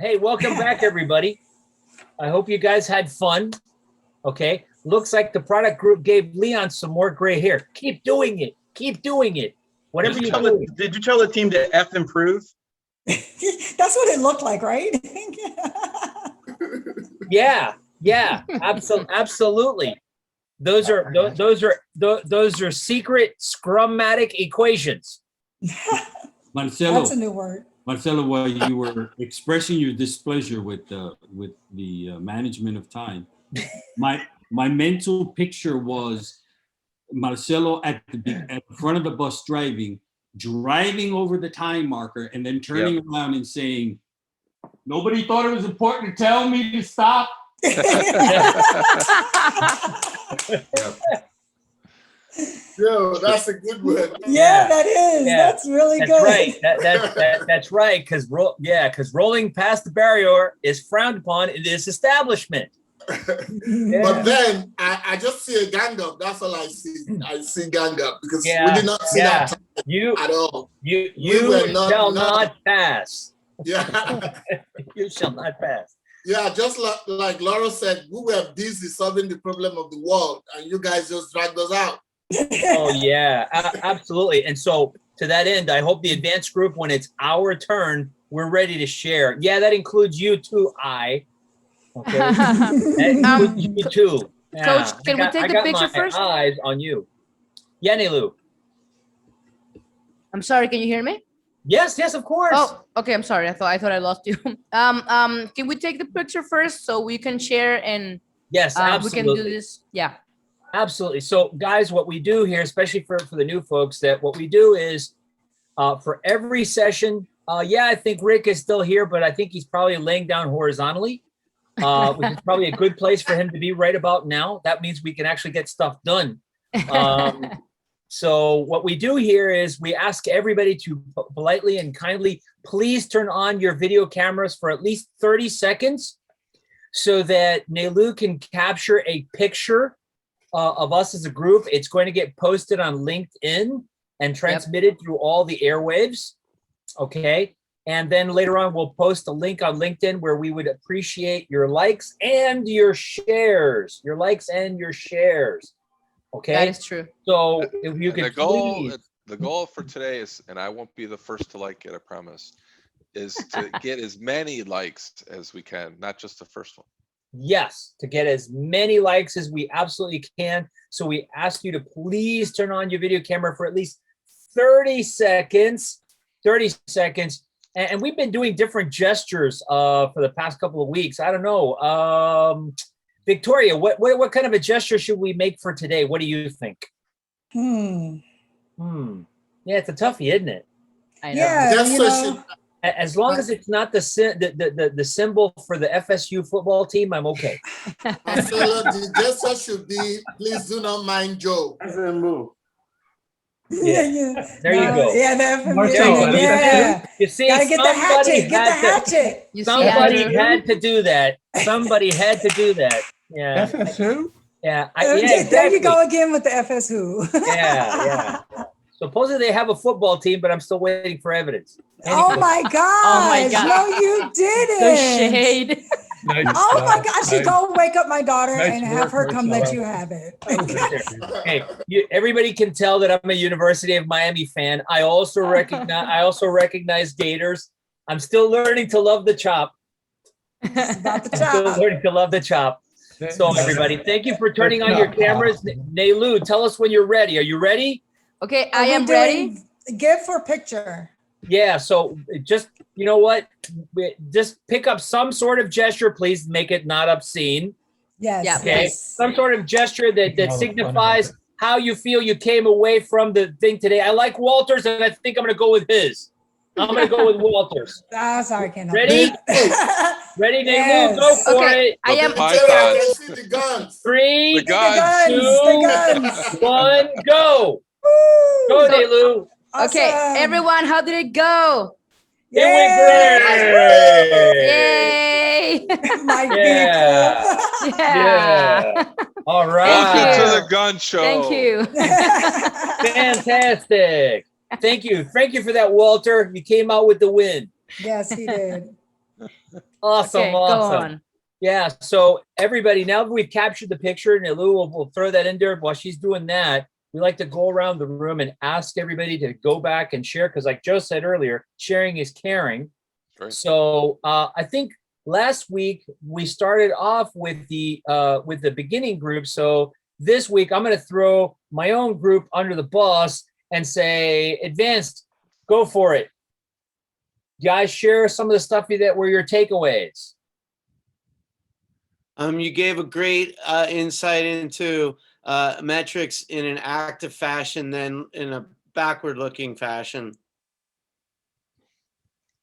Hey, welcome back, everybody. I hope you guys had fun. Okay. Looks like the product group gave Leon some more gray hair. Keep doing it. Keep doing it. Whatever you do. Did you tell the team to F improve? That's what it looked like, right? Yeah. Absolutely. Those are secret Scrum-matic equations. Marcelo, That's a new word. Marcelo, while you were expressing your displeasure with the management of time, my mental picture was Marcelo at the front of the bus driving over the time marker, and then turning around and saying, "Nobody thought it was important to tell me to stop." Yo, that's a good one. Yeah, that is. Yeah. That's really good. Right. That's right. Because rolling past the barrier is frowned upon in this establishment. But then I just see a gang up. That's all I see. I see gang up because we did not see that at all. You shall not pass. Yeah. You shall not pass. Yeah, just like Laura said, we were busy solving the problem of the world, and you guys just dragged us out. Oh yeah, absolutely. And so to that end, I hope the advanced group, when it's our turn, we're ready to share. Yeah, that includes you too. Okay, that includes you too. Yeah. Coach, can we take the picture first? Eyes on you. Yeah, Nilu. I'm sorry. Can you hear me? Yes, of course. Oh, okay. I'm sorry. I thought I lost you. Can we take the picture first so we can share and yes, absolutely. We can do this? Yeah. Absolutely. So guys, what we do here, especially for the new folks, that what we do is for every session, I think Rick is still here, but I think he's probably laying down horizontally, which is probably a good place for him to be right about now. That means we can actually get stuff done. So what we do here is we ask everybody to politely and kindly, please turn on your video cameras for at least 30 seconds so that Nelu can capture a picture of us as a group. It's going to get posted on LinkedIn and transmitted through all the airwaves. Okay. And then later on, we'll post a link on LinkedIn where we would appreciate your likes and your shares. Okay. That is true. So if you could the goal for today is, and I won't be the first to like it, I promise, is to get as many likes as we can, not just the first one. Yes, to get as many likes as we absolutely can. So we ask you to please turn on your video camera for at least 30 seconds. 30 seconds. And we've been doing different gestures for the past couple of weeks. I don't know. Victoria, what kind of a gesture should we make for today? What do you think? Yeah, it's a toughie, isn't it? I know. Yeah, as long as it's not the symbol for the FSU football team, I'm okay. Marcelo, the gesture should be, please do not mind Joe. Yeah. There you go. Yeah, yeah. You see, gotta get the hatchet. Get the hatchet. Somebody had to do that. Somebody had to do that. Yeah. FSU? Yeah. Exactly. There you go again with the FSU. Yeah. Supposedly they have a football team, but I'm still waiting for evidence. Anyway. Oh my gosh. No, you didn't. The shade. Oh my gosh. You go wake up my daughter and have her come let you have it. Hey, everybody can tell that I'm a University of Miami fan. I also recognize Gators. I'm still learning to love the chop. It's about the I'm still chop. learning to love the chop. So everybody, thank you for turning on your cameras. Nelu, tell us when you're ready. Are you ready? Okay, I am ready. Give for picture. Yeah, so just, you know what? Just pick up some sort of gesture, please. Make it not obscene. Yes. Yeah, Okay. yes. Some sort of gesture that signifies how you feel you came away from the thing today. I like Walter's, and I think I'm going to go with his. I'm going to go with Walter's. Sorry, Ken. Ready? Ready, Yes. Nelu? Go for it. I am. I can see the guns. 3, The guns. 2, 1, go. Go, Nelu. Okay, everyone, how did it go? It went great. Yay! My Yeah. All right. Welcome to the gun show. Thank you. Fantastic. Thank you for that, Walter. You came out with the win. Yes, he did. Awesome, Okay, go awesome. on. Yeah, so everybody, now that we've captured the picture, and Lou will throw that in there while she's doing that, we like to go around the room and ask everybody to go back and share, because like Joe said earlier, sharing is caring. Right. So I think last week we started off with the beginning group. So this week I'm going to throw my own group under the bus and say, advanced, go for it. Guys, share some of the stuff that were your takeaways. You gave a great insight into metrics in an active fashion, then in a backward-looking fashion.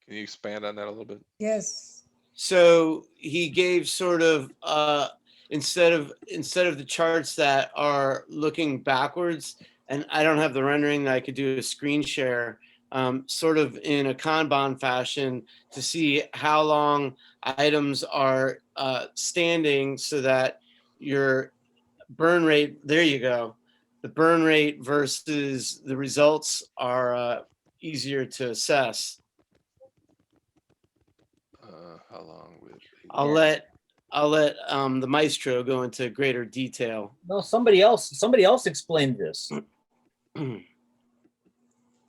Can you expand on that a little bit? Yes. So he gave sort of instead of the charts that are looking backwards, and I don't have the rendering that I could do a screen share, sort of in a Kanban fashion to see how long items are standing, so that your burn rate, there you go, the burn rate versus the results are easier to assess. How long with? I'll let the maestro go into greater detail. No, somebody else explained this.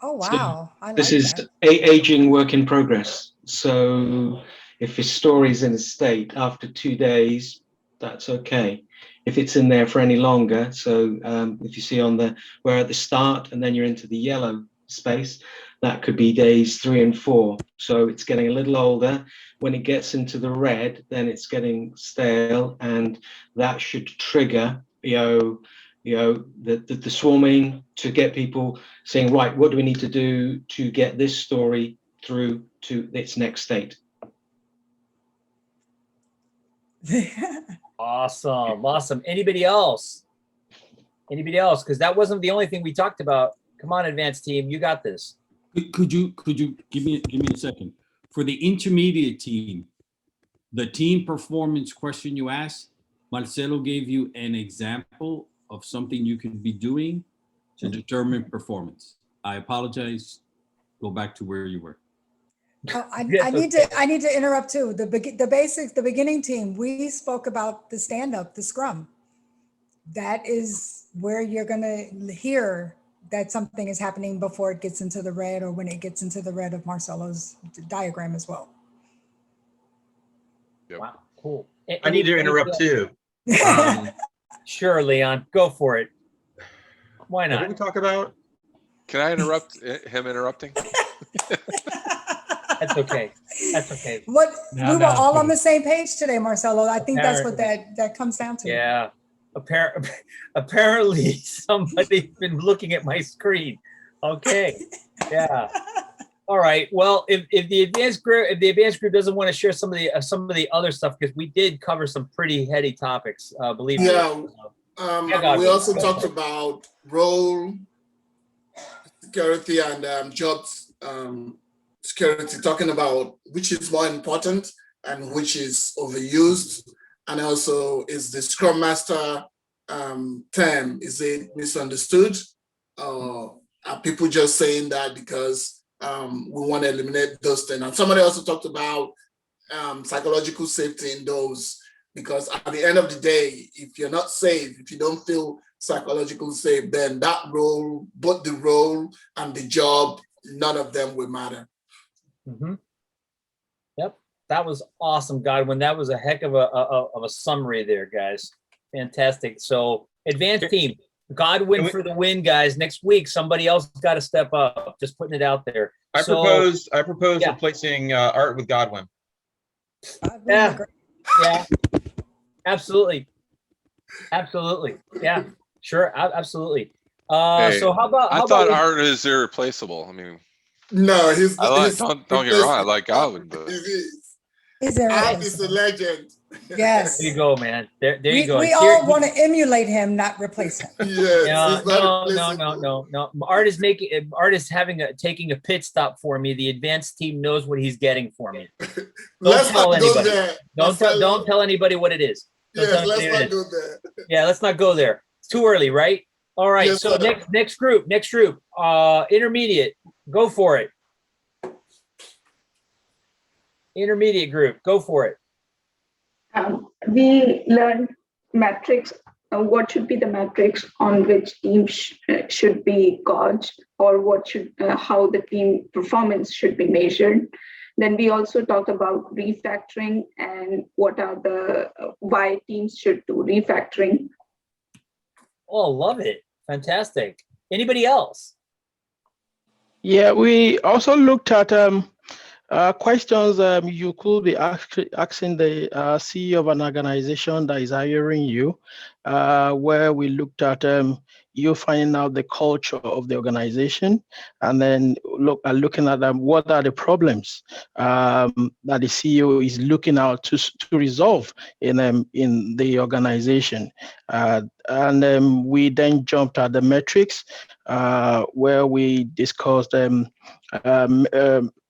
Oh, wow. I This like is that. aging work in progress. So if your story's in a state after 2 days, that's okay. If it's in there for any longer, so if you see we're at the start and then you're into the yellow space, that could be days 3 and 4. So it's getting a little older. When it gets into the red, then it's getting stale, and that should trigger, the swarming to get people saying, right, what do we need to do to get this story through to its next state? Awesome. Anybody else? Because that wasn't the only thing we talked about. Come on, advanced team, you got this. Could you give me a second? For the intermediate team, the team performance question you asked, Marcelo gave you an example of something you could be doing to determine performance. I apologize. Go back to where you were. I need to interrupt too. The beginning team, we spoke about the stand-up, the scrum. That is where you're gonna hear that something is happening before it gets into the red, or when it gets into the red of Marcelo's diagram as well. Yep. Wow, cool. I need to interrupt too. Sure, Leon, go for it. Why What did not? we talk about? Can I interrupt him interrupting? That's okay. What, No, we were no. all on the same page today, Marcelo. I think that's what Apparently. that comes down to. Yeah. Apparently somebody's been looking at my screen. Okay. Yeah. All right. Well, if the advanced group doesn't want to share some of the other stuff, because we did cover some pretty heady topics, believe me. Yeah. We also talked about role security and jobs security, talking about which is more important and which is overused, and also is the Scrum Master term, is it misunderstood? Are people just saying that because we want to eliminate those things? And somebody also talked about psychological safety in those, because at the end of the day, if you're not safe, if you don't feel psychologically safe, then that role, both the role and the job, none of them will matter. Mm-hmm. Yep, that was awesome, Godwin. That was a heck of a summary there, guys. Fantastic. So, advanced team, Godwin for the win, guys. Next week, somebody else got to step up. Just putting it out there. I propose replacing Art with Godwin. Yeah, absolutely. Yeah, sure, absolutely. Hey, so how about? I thought Art is irreplaceable. I mean, no, don't get me wrong. I like Godwin, but Art is a legend. Yes. There you go, man. There you go. We all want to emulate him, not replace him. Yes. No. Art is taking a pit stop for me. The advanced team knows what he's getting for me. Let's not go there. Don't tell anybody what it is. Yes, let's not go there. Yeah, let's not go there. It's too early, right? All right. Yes, so sir. next group, intermediate. Go for it. Intermediate group, go for it. We learned metrics, what should be the metrics on which teams should be gauged, or what should, how the team performance should be measured. Then we also talked about refactoring and what are the, why teams should do refactoring. Oh, love it. Fantastic. Anybody else? Yeah, we also looked at questions you could be asking the CEO of an organization that is hiring you, where we looked at you finding out the culture of the organization, and then looking at what are the problems that the CEO is looking out to resolve in the organization. And we then jumped at the metrics, where we discussed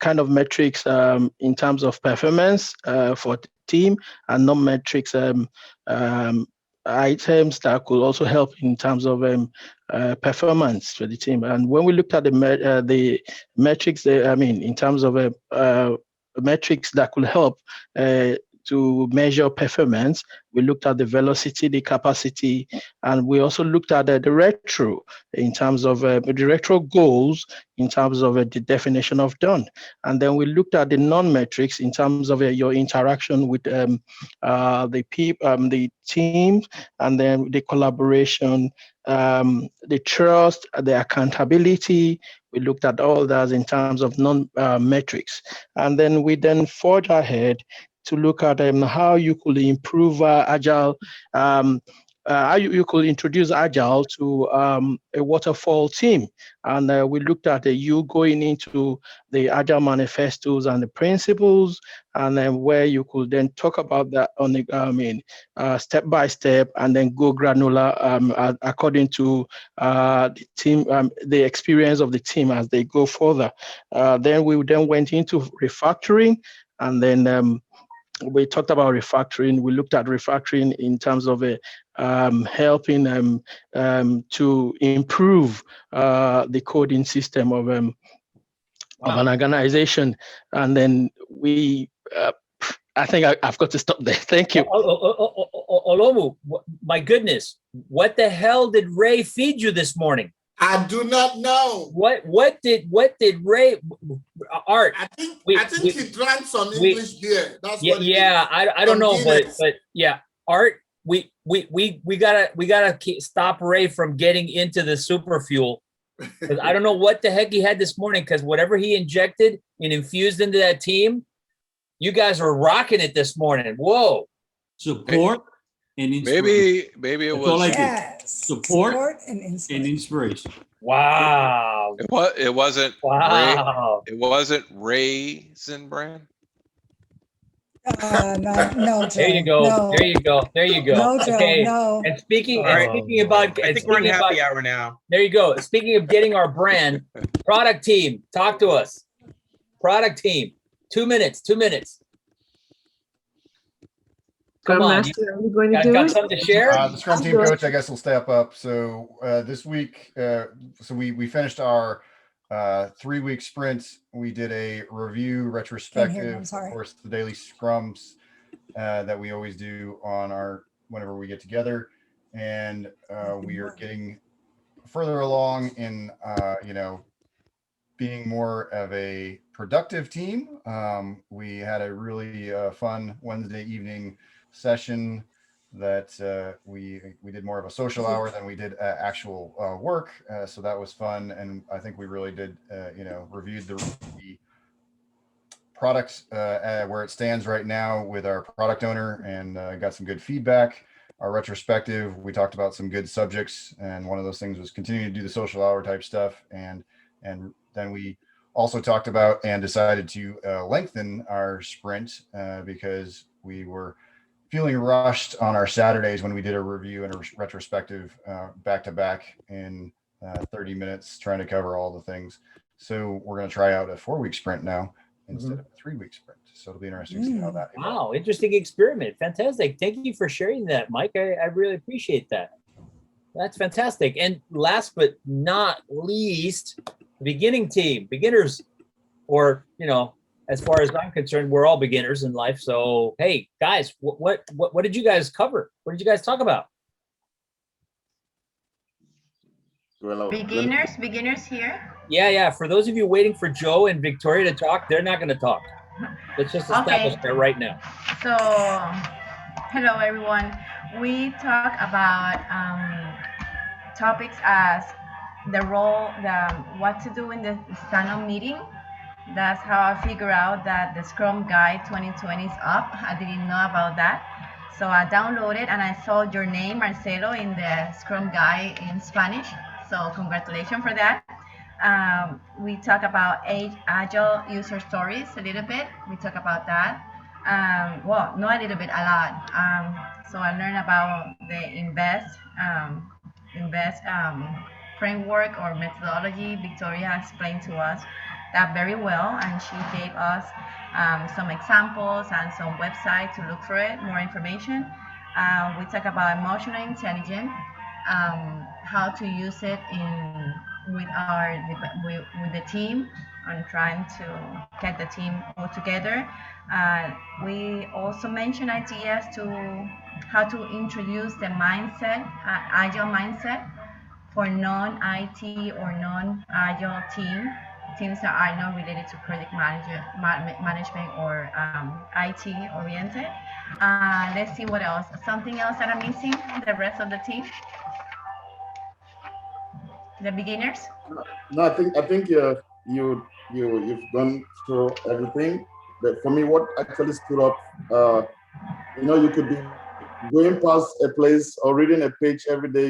kind of metrics in terms of performance for the team, and non-metrics items that could also help in terms of performance for the team. And when we looked at the metrics, in terms of metrics that could help to measure performance, we looked at the velocity, the capacity, and we also looked at the retro in terms of the retro goals, in terms of the definition of done. And then we looked at the non-metrics in terms of your interaction with the team, and then the collaboration, the trust, the accountability. We looked at all that in terms of non-metrics. And then we then forge ahead to look at how you could improve Agile, how you could introduce Agile to a waterfall team. And we looked at you going into the Agile manifestos and the principles, and then where you could then talk about that on the step by step, and then go granular according to the team, the experience of the team as they go further. Then we then went into refactoring, and then we talked about refactoring. We looked at refactoring in terms of helping to improve the coding system of an organization. And then we, I think I've got to stop there. Thank you. Olomu, my goodness, what the hell did Ray feed you this morning? I do not know. What did Ray Art? I think he drank some English beer. That's what it is. I don't know, but yeah, Art, we gotta stop Ray from getting into the super fuel, because I don't know what the heck he had this morning, because whatever he injected and infused into that team, you guys were rocking it this morning. Whoa. Support and inspiration. Maybe it was support and inspiration. Wow. It wasn't wow. It wasn't Raisin Bran. No, Joe. There you go. No. There you go. There you go. No, Joe, okay. no. And speaking All right. about, I think we're in happy hour now. There you go. Speaking of getting our brand, product team, talk to us. Product team, 2 minutes. 2 minutes. Come on. Master, are we going to do got it? something to share? The Scrum team coach, I guess, will step up. So this week, so we finished our 3-week sprint. We did a review retrospective, of course, the daily scrums that we always do on whenever we get together, and we are getting further along in being more of a productive team. We had a really fun Wednesday evening session that we did more of a social hour than we did actual work. So that was fun. And I think we really did, reviewed the product where it stands right now with our product owner, and got some good feedback. Our retrospective, we talked about some good subjects, and one of those things was continuing to do the social hour type stuff. And then we also talked about and decided to lengthen our sprint because we were feeling rushed on our Saturdays when we did a review and a retrospective back to back in 30 minutes, trying to cover all the things. So we're going to try out a 4-week sprint now instead of a 3-week sprint. So it'll be interesting to see how that evolves. Wow, interesting experiment. Fantastic. Thank you for sharing that, Mike. I really appreciate that. That's fantastic. And last but not least, the beginning team, beginners, or as far as I'm concerned, we're all beginners in life. So, hey, guys, what did you guys cover? What did you guys talk about? Beginners here. Yeah. For those of you waiting for Joe and Victoria to talk, they're not going to talk. Let's just establish that right now. So, hello everyone. We talk about topics as the role, what to do in the stand-up meeting. That's how I figure out that the Scrum Guide 2020 is up. I didn't know about that. So I downloaded and I saw your name, Marcelo, in the Scrum Guide in Spanish. So congratulations for that. We talk about Agile user stories a little bit. We talk about that. Well, not a little bit, a lot. So I learned about the invest framework or methodology. Victoria explained to us that very well, and she gave us some examples and some websites to look for it, more information. We talk about emotional intelligence, how to use it with the team and trying to get the team all together. We also mentioned ideas to how to introduce the mindset, Agile mindset, for non-IT or non-Agile teams that are not related to project management or IT oriented. Let's see what else. Something else that I'm missing, the rest of the team? The beginners? No, I think you've gone through everything. But for me, what actually stood up, you could be going past a place or reading a page every day.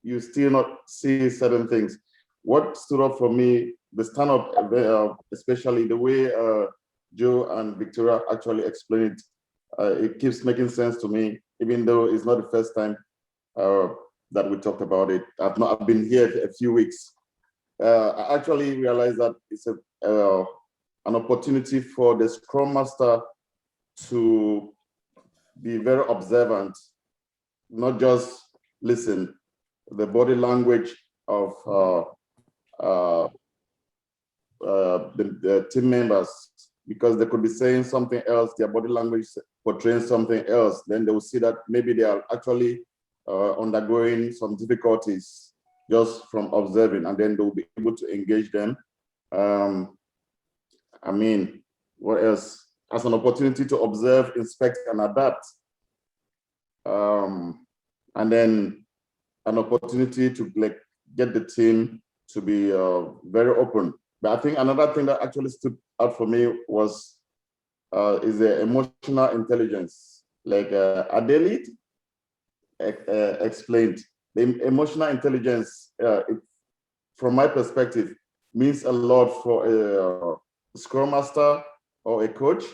You still not see certain things. What stood up for me, the stand-up, especially the way Joe and Victoria actually explained it, it keeps making sense to me, even though it's not the first time that we talked about it. I've been here a few weeks. I actually realized that it's an opportunity for the Scrum Master to be very observant, not just listen. The body language of the team members, because they could be saying something else, their body language portraying something else, then they will see that maybe they are actually undergoing some difficulties just from observing, and then they'll be able to engage them. What else? As an opportunity to observe, inspect, and adapt. And then an opportunity to get the team to be very open. But I think another thing that actually stood out for me was is the emotional intelligence. Like Adelaide explained, the emotional intelligence, from my perspective, means a lot for a Scrum Master or a coach,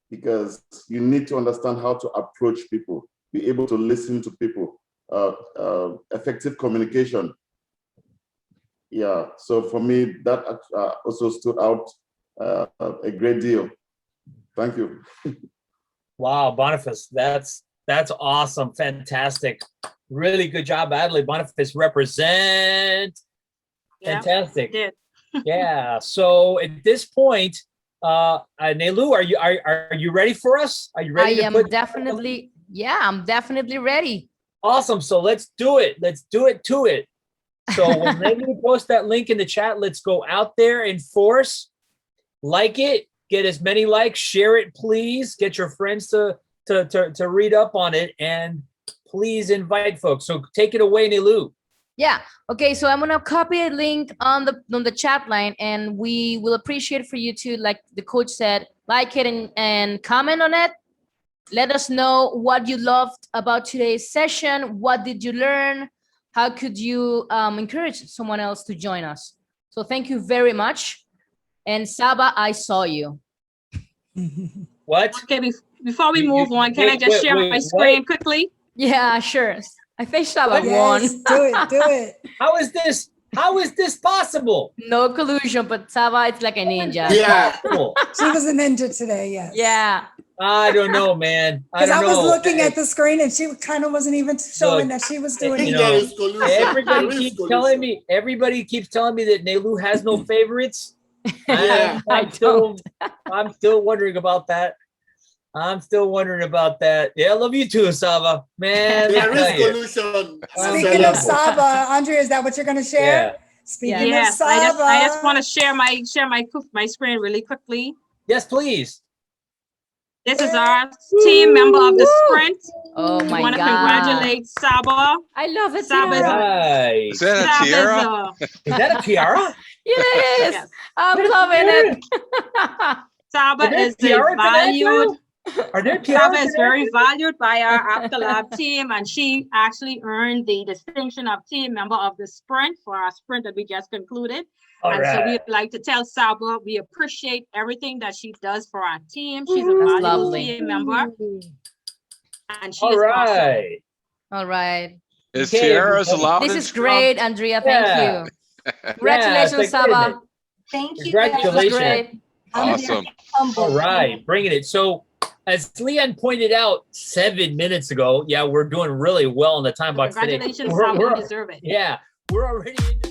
because you need to understand how to approach people, be able to listen to people. Effective communication. Yeah, so for me, that also stood out a great deal. Thank you. Wow, Boniface, that's awesome, fantastic. Really good job, Adelaide. Boniface, represent. Fantastic. Yeah, yeah, so at this point, Nelu, are you ready for us? Are you ready? I'm definitely ready. Awesome. So let's do it. Let's do it to it. So when Nelu post that link in the chat, let's go out there and force, like it, get as many likes, share it, please. Get your friends to read up on it, and please invite folks. So take it away, Nelu. Yeah. Okay. So I'm gonna copy a link on the chat line, and we will appreciate for you to, like the coach said, like it and comment on it. Let us know what you loved about today's session. What did you learn? How could you encourage someone else to join us? So thank you very much. And Saba, I saw you. What? Okay, before we move on, can I just share my screen quickly? Yeah, sure. I think Saba won. Do it. How is this possible? No collusion, but Saba, it's like a ninja. Yeah. She was a ninja today, yes. Yeah. I don't know, man. Because I was looking at the screen and she kind of wasn't even showing that she was doing it. Everybody keeps telling me that Nelu has no favorites. Yeah. I'm still wondering about that. I'm still wondering about that. Yeah, I love you too, Saba. Man, There is I tell you. solution. Speaking of Saba, Andrea, is that what you're going to share? Yeah. Speaking of Yes, Saba. I just want to share my screen really quickly. Yes, please. This is our team member of the sprint. Oh We my want to God. congratulate Saba. I love it. Saba is Right. Is that a tiara? Is that a tiara? It is. Yes. I'm loving it. Saba Are there is a tiaras in valued. Agile? Are there Saba tiaras is in very Agile? valued by our Afterlab team, and she actually earned the distinction of team member of the sprint for our sprint that we just concluded. All and so right. we'd like to tell Saba we appreciate everything that she does for our team. She's a That's valuable lovely. team member, and she All is awesome. right. All right. Is Okay, tiaras everybody. allowed This in is Scrum? great, Andrea. Thank Yeah. you. Yeah, Congratulations, it's like, wait a Saba. minute. Thank you. This is Congratulations. great. Awesome. All right, bringing it. So, as Leanne pointed out 7 minutes ago, yeah, we're doing really well on the time box today. Congratulations, Saba. You deserve it. Yeah, we're already into